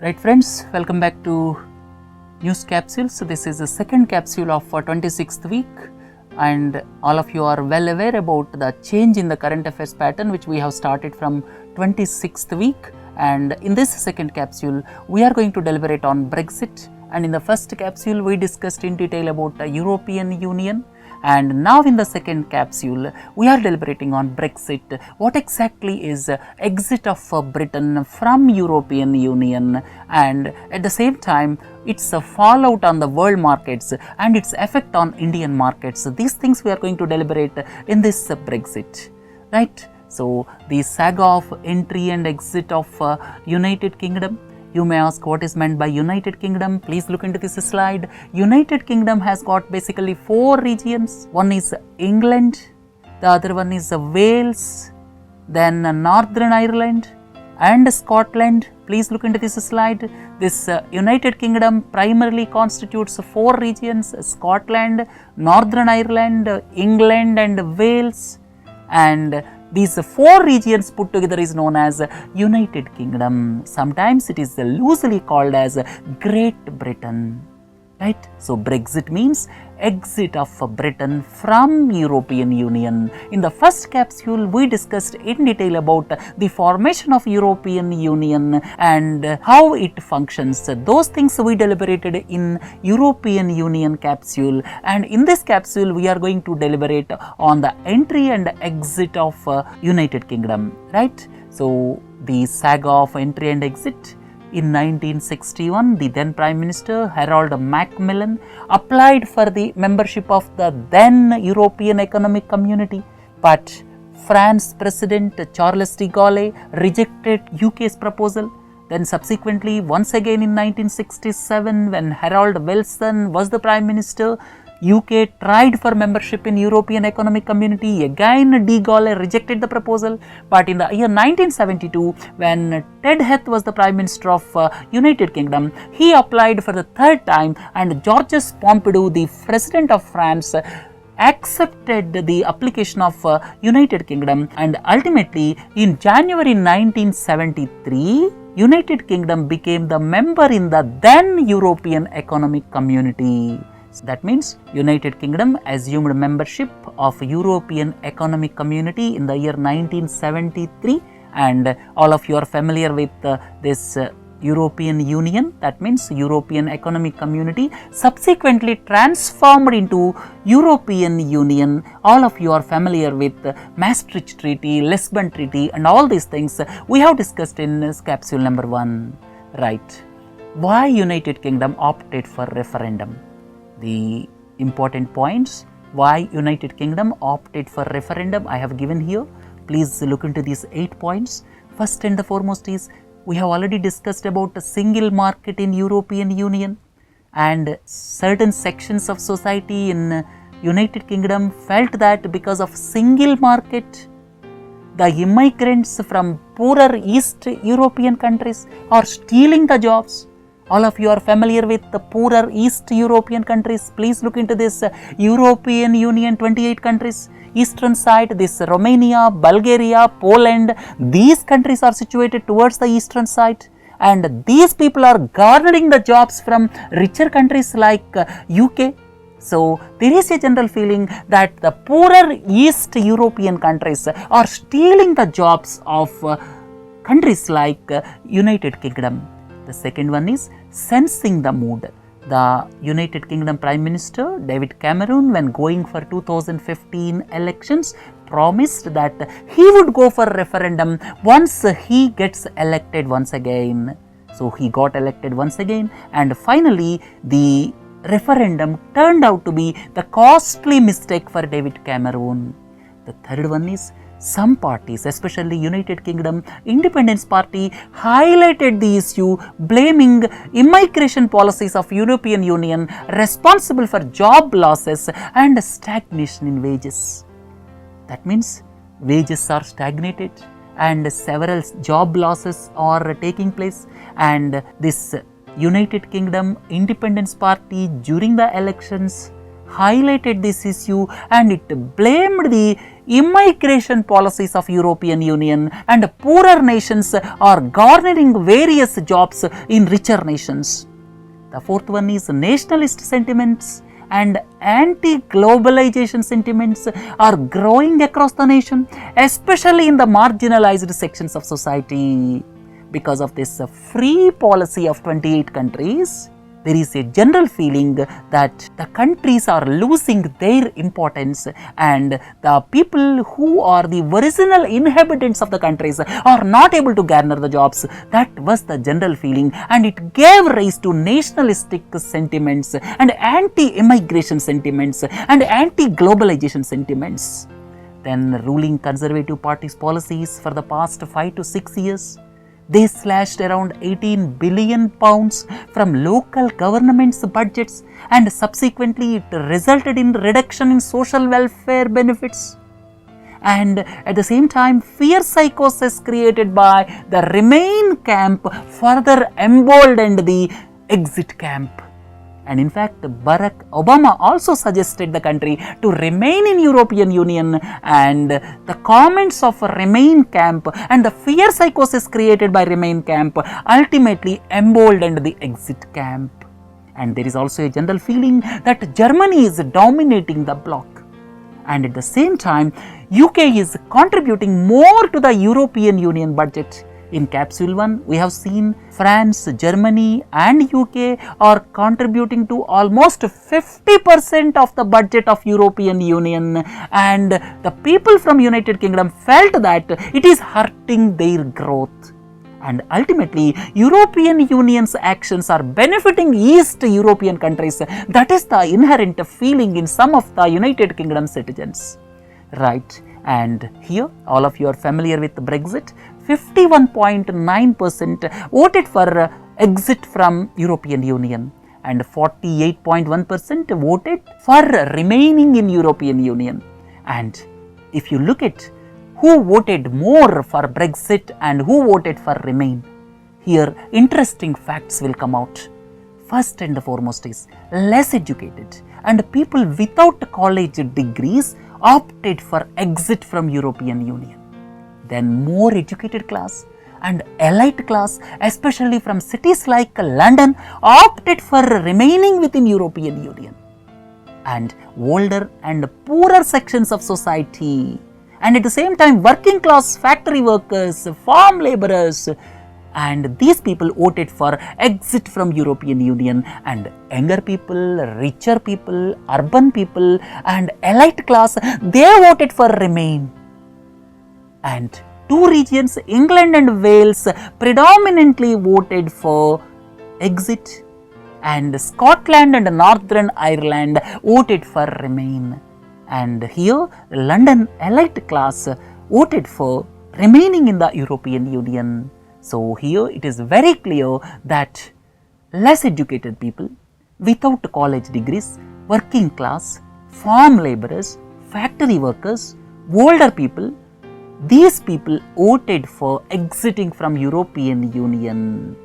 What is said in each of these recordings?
Right friends, welcome back to News Capsules. So this is the second capsule of 26th week, and all of you are well aware about the change in the current affairs pattern which we have started from 26th week. And in this second capsule, we are going to deliberate on Brexit. And in the first capsule, we discussed in detail about the European Union. And now in the second capsule, we are deliberating on Brexit. What exactly is exit of Britain from European Union, and at the same time, its fallout on the world markets and its effect on Indian markets. These things we are going to deliberate in this Brexit, right? So the saga of entry and exit of United Kingdom. You may ask what is meant by United Kingdom. Please look into this slide. United Kingdom has got basically 4 regions. One is England, the other one is Wales, then Northern Ireland and Scotland. Please look into this slide. This United Kingdom primarily constitutes 4 regions: Scotland, Northern Ireland, England and Wales. And these 4 regions put together is known as United Kingdom. Sometimes it is loosely called as Great Britain, right? So Brexit means exit of Britain from European Union. In the first capsule, we discussed in detail about the formation of European Union and how it functions. Those things we deliberated in European Union capsule, and in this capsule we are going to deliberate on the entry and exit of United Kingdom, right? So the saga of entry and exit. In 1961, the then Prime Minister Harold Macmillan applied for the membership of the then European Economic Community, but France President Charles de Gaulle rejected UK's proposal. Then subsequently, once again in 1967, when Harold Wilson was the Prime Minister, UK tried for membership in European Economic Community. Again, de Gaulle rejected the proposal. But in the year 1972, when Ted Heath was the Prime Minister of United Kingdom, he applied for the 3rd time, and Georges Pompidou, the President of France, accepted the application of United Kingdom. And ultimately, in January 1973, United Kingdom became the member in the then European Economic Community. So that means United Kingdom assumed membership of European Economic Community in the year 1973, and all of you are familiar with this European Union. That means European Economic Community subsequently transformed into European Union. All of you are familiar with Maastricht Treaty, Lisbon Treaty and all these things we have discussed in this capsule number 1, right? Why United Kingdom opted for referendum? The important points why United Kingdom opted for referendum I have given here. Please look into these 8 points. First and the foremost is, we have already discussed about a single market in European Union, and certain sections of society in United Kingdom felt that because of single market, the immigrants from poorer East European countries are stealing the jobs. All of you are familiar with the poorer East European countries. Please look into this European Union, 28 countries. Eastern side, this Romania, Bulgaria, Poland, these countries are situated towards the eastern side. And these people are garnering the jobs from richer countries like UK. So there is a general feeling that the poorer East European countries are stealing the jobs of countries like United Kingdom. The second one is sensing the mood. The United Kingdom Prime Minister David Cameron, when going for 2015 elections, promised that he would go for referendum once he gets elected once again. So he got elected once again, and finally the referendum turned out to be the costly mistake for David Cameron. The third one is, some parties, especially United Kingdom Independence Party, highlighted the issue, blaming immigration policies of European Union responsible for job losses and stagnation in wages. That means wages are stagnated and several job losses are taking place, and this United Kingdom Independence Party during the elections highlighted this issue and it blamed the immigration policies of European Union, and poorer nations are garnering various jobs in richer nations. The fourth one is nationalist sentiments and anti-globalization sentiments are growing across the nation, especially in the marginalized sections of society. Because of this free policy of 28 countries, there is a general feeling that the countries are losing their importance and the people who are the original inhabitants of the countries are not able to garner the jobs. That was the general feeling, and it gave rise to nationalistic sentiments and anti-immigration sentiments and anti-globalization sentiments. Then ruling Conservative Party's policies for the past 5 to 6 years, they slashed around 18 billion pounds from local governments' budgets, and subsequently it resulted in reduction in social welfare benefits. And at the same time, fear psychosis created by the Remain camp further emboldened the Exit camp. And in fact, Barack Obama also suggested the country to remain in European Union, and the comments of Remain camp and the fear psychosis created by Remain camp ultimately emboldened the Exit camp. And there is also a general feeling that Germany is dominating the bloc. And at the same time, UK is contributing more to the European Union budget. In Capsule-1, we have seen France, Germany and UK are contributing to almost 50% of the budget of European Union, and the people from United Kingdom felt that it is hurting their growth. And ultimately, European Union's actions are benefiting East European countries. That is the inherent feeling in some of the United Kingdom citizens. Right. And here, all of you are familiar with Brexit. 51.9% voted for exit from European Union, and 48.1% voted for remaining in European Union. And if you look at who voted more for Brexit and who voted for Remain, here interesting facts will come out. First and foremost is less educated and people without college degrees opted for exit from European Union. Then more educated class and elite class, especially from cities like London, opted for remaining within European Union. And older and poorer sections of society, and at the same time working class factory workers, farm laborers, and these people voted for exit from European Union, and younger people, richer people, urban people and elite class, they voted for Remain. And two regions, England and Wales, predominantly voted for exit, and Scotland and Northern Ireland voted for Remain. And here London elite class voted for remaining in the European Union. So here it is very clear that less educated people without college degrees, working class, farm laborers, factory workers, older people, these people voted for exiting from European Union.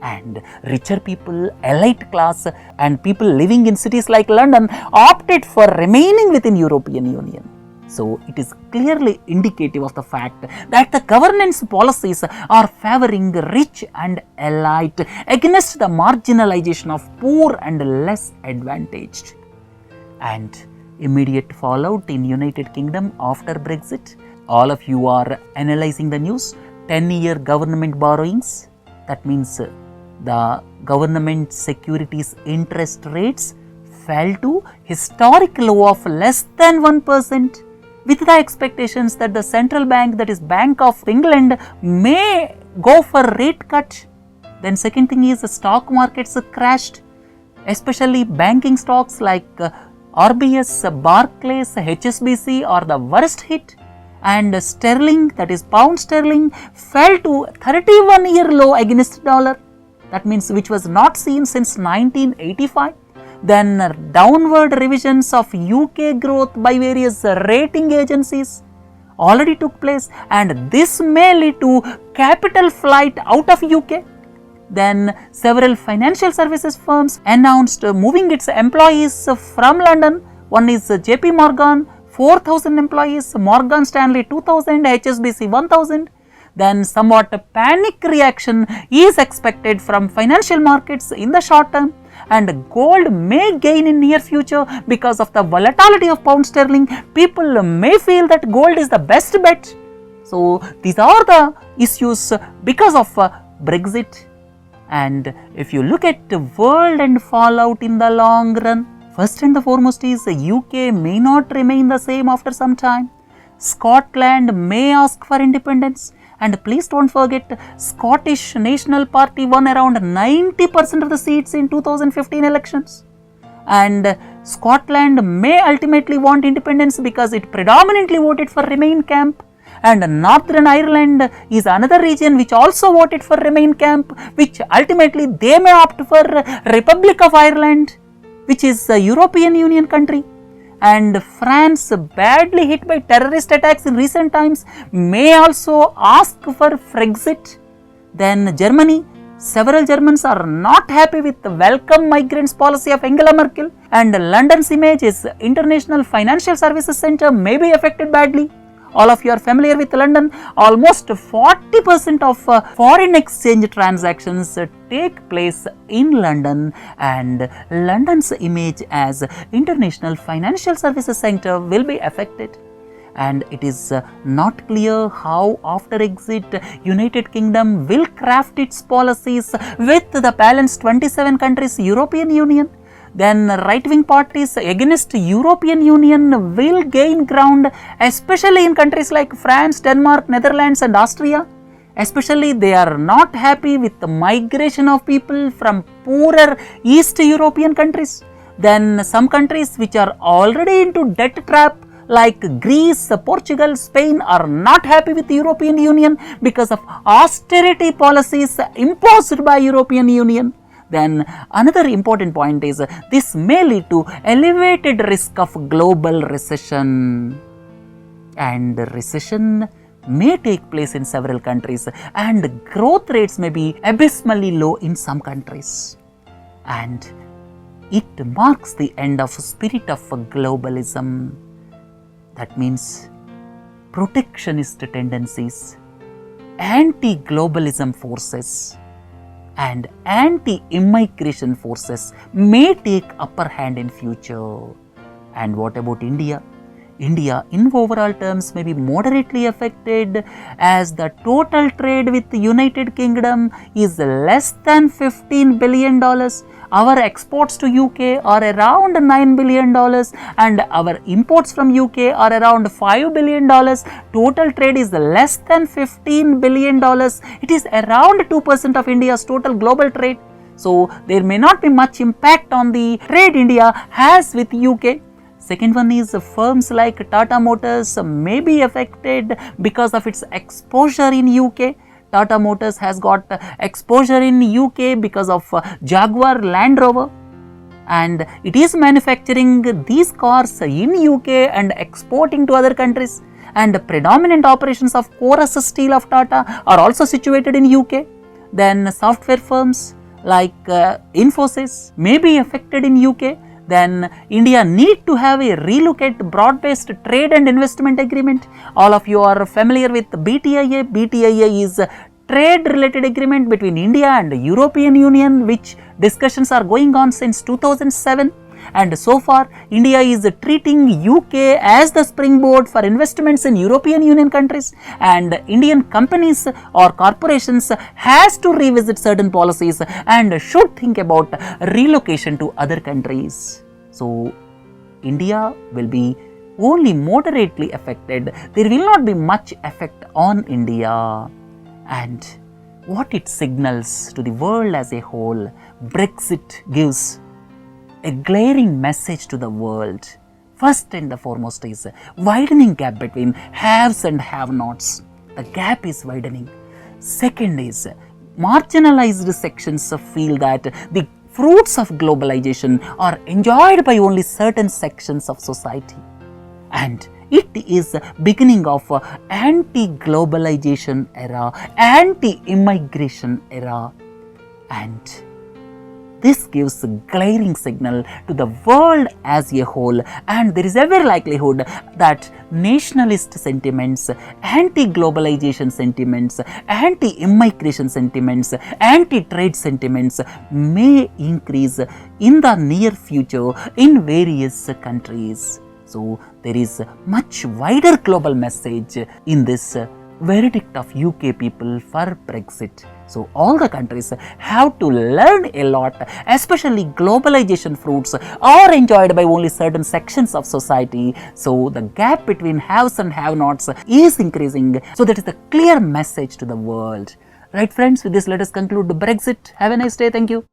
And richer people, elite class and people living in cities like London opted for remaining within European Union. So it is clearly indicative of the fact that the governance policies are favoring rich and elite against the marginalization of poor and less advantaged. And immediate fallout in United Kingdom after Brexit, all of you are analyzing the news. 10-year government borrowings, that means the government securities interest rates fell to historic low of less than 1%, with the expectations that the central bank, that is Bank of England, may go for rate cut. Then second thing is the stock markets crashed, especially banking stocks like RBS, Barclays, HSBC are the worst hit. And sterling, that is pound sterling, fell to 31-year low against dollar. That means which was not seen since 1985. Then downward revisions of UK growth by various rating agencies already took place, and this may lead to capital flight out of UK. Then several financial services firms announced moving its employees from London. One is JP Morgan, 4,000 employees, Morgan Stanley 2,000, HSBC 1,000. Then somewhat a panic reaction is expected from financial markets in the short term, and gold may gain in near future because of the volatility of pound sterling. People may feel that gold is the best bet. So these are the issues because of Brexit. And if you look at the world and fallout in the long run, first and the foremost is UK may not remain the same after some time. Scotland may ask for independence. And please don't forget, Scottish National Party won around 90% of the seats in 2015 elections. And Scotland may ultimately want independence because it predominantly voted for Remain camp. And Northern Ireland is another region which also voted for Remain camp, which ultimately they may opt for Republic of Ireland, which is a European Union country. And France, badly hit by terrorist attacks in recent times, may also ask for Brexit. Then Germany, several Germans are not happy with the welcome migrants policy of Angela Merkel, and London's image as International Financial Services Centre may be affected badly. All of you are familiar with London. Almost 40% of foreign exchange transactions take place in London, and London's image as International Financial Services Centre will be affected. And it is not clear how after exit United Kingdom will craft its policies with the balanced 27 countries European Union. Then right-wing parties against European Union will gain ground, especially in countries like France, Denmark, Netherlands and Austria. Especially they are not happy with the migration of people from poorer East European countries. Then some countries which are already into debt trap like Greece, Portugal, Spain are not happy with the European Union because of austerity policies imposed by European Union. Then another important point is this may lead to elevated risk of global recession, and recession may take place in several countries and growth rates may be abysmally low in some countries, and it marks the end of spirit of globalism. That means protectionist tendencies, anti-globalism forces and anti-immigration forces may take upper hand in future. And what about India? India in overall terms may be moderately affected as the total trade with the United Kingdom is less than $15 billion. Our exports to UK are around $9 billion and our imports from UK are around $5 billion. Total trade is less than $15 billion. It is around 2% of India's total global trade. So there may not be much impact on the trade India has with UK. Second one is firms like Tata Motors may be affected because of its exposure in UK. Tata Motors has got exposure in UK because of Jaguar Land Rover, and it is manufacturing these cars in UK and exporting to other countries, and the predominant operations of Chorus Steel of Tata are also situated in UK. Then software firms like Infosys may be affected in UK. Then India need to have a relook at broad-based trade and investment agreement. All of you are familiar with BTIA. BTIA is a trade-related agreement between India and European Union, which discussions are going on since 2007. And so far, India is treating UK as the springboard for investments in European Union countries, and Indian companies or corporations has to revisit certain policies and should think about relocation to other countries. So, India will be only moderately affected. There will not be much effect on India. And what it signals to the world as a whole, Brexit gives a glaring message to the world. First and the foremost is widening gap between haves and have-nots. The gap is widening. Second is marginalized sections feel that the fruits of globalization are enjoyed by only certain sections of society. And it is beginning of anti-globalization era, anti-immigration era. and this gives a glaring signal to the world as a whole, and there is every likelihood that nationalist sentiments, anti-globalization sentiments, anti-immigration sentiments, anti-trade sentiments may increase in the near future in various countries. So there is a much wider global message in this verdict of UK people for Brexit. So all the countries have to learn a lot, especially globalization fruits are enjoyed by only certain sections of society. So the gap between haves and have-nots is increasing. So that is the clear message to the world. Right friends, with this let us conclude Brexit. Have a nice day. Thank you.